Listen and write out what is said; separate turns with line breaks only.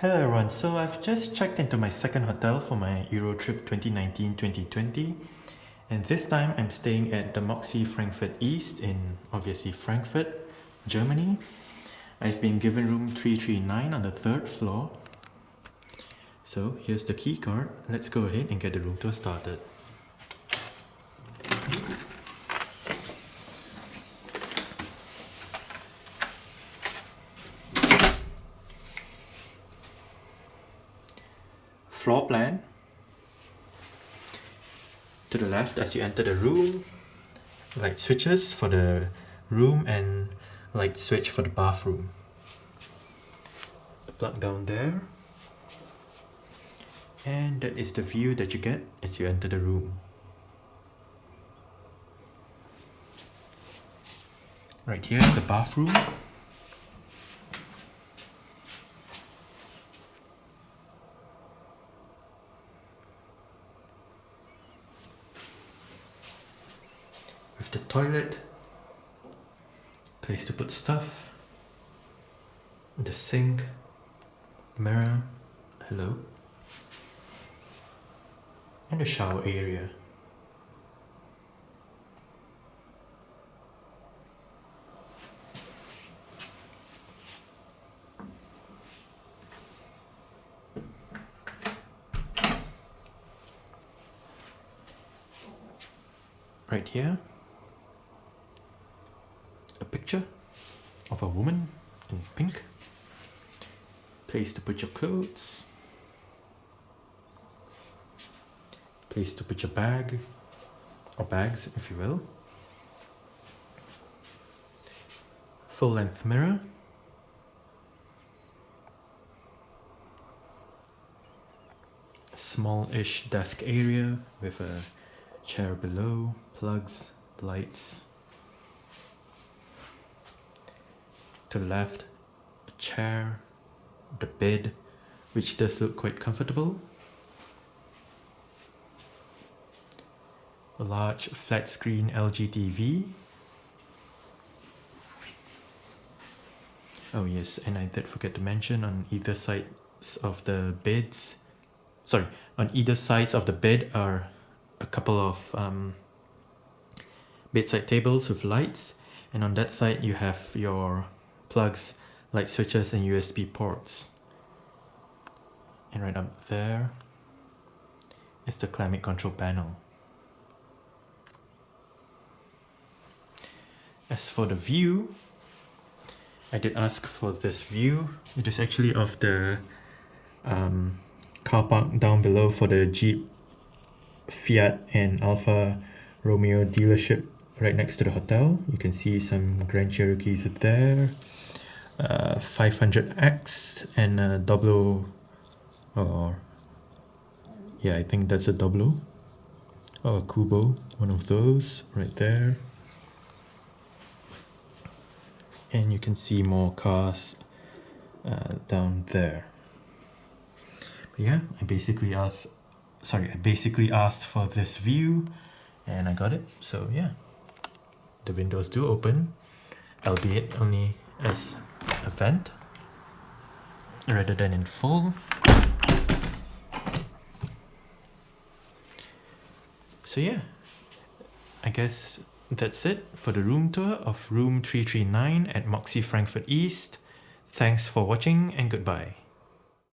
Hello everyone, so I've just checked into my second hotel for my Euro trip 2019-2020, and this time I'm staying at the Moxy Frankfurt East in obviously Frankfurt, Germany. I've been given room 339 on the third floor. So here's the key card. Let's go ahead and get the room tour started. Floor plan. To the left as you enter the room, light switches for the room and light switch for the bathroom. A plug down there. And that is the view that you get as you enter the room. Right here is the bathroom. With the toilet, place to put stuff, the sink, mirror, hello, and the shower area. Right here, a picture of a woman in pink. Place to put your clothes. Place to put your bag, or bags if you will. Full length mirror. A small-ish desk area with a chair below, plugs, lights. To the left, a chair, the bed, which does look quite comfortable. A large flat screen LG TV. Oh yes, and I did forget to mention on either sides of the beds, on either sides of the bed are a couple of bedside tables with lights, and on that side you have your plugs, light switches and USB ports. And right up there is the climate control panel. As for the view, I did ask for this view. It is actually of the car park down below for the Jeep, Fiat and Alfa Romeo dealership right next to the hotel. You can see some Grand Cherokees there, 500X and a Doblo, or yeah, I think that's a Doblo or a Kubo, one of those right there. And you can see more cars down there. But yeah, I basically asked for this view and I got it. So yeah, the windows do open, albeit only as a vent rather than in full. So yeah, I guess that's it for the room tour of room 339 at Moxy Frankfurt East. Thanks for watching and goodbye.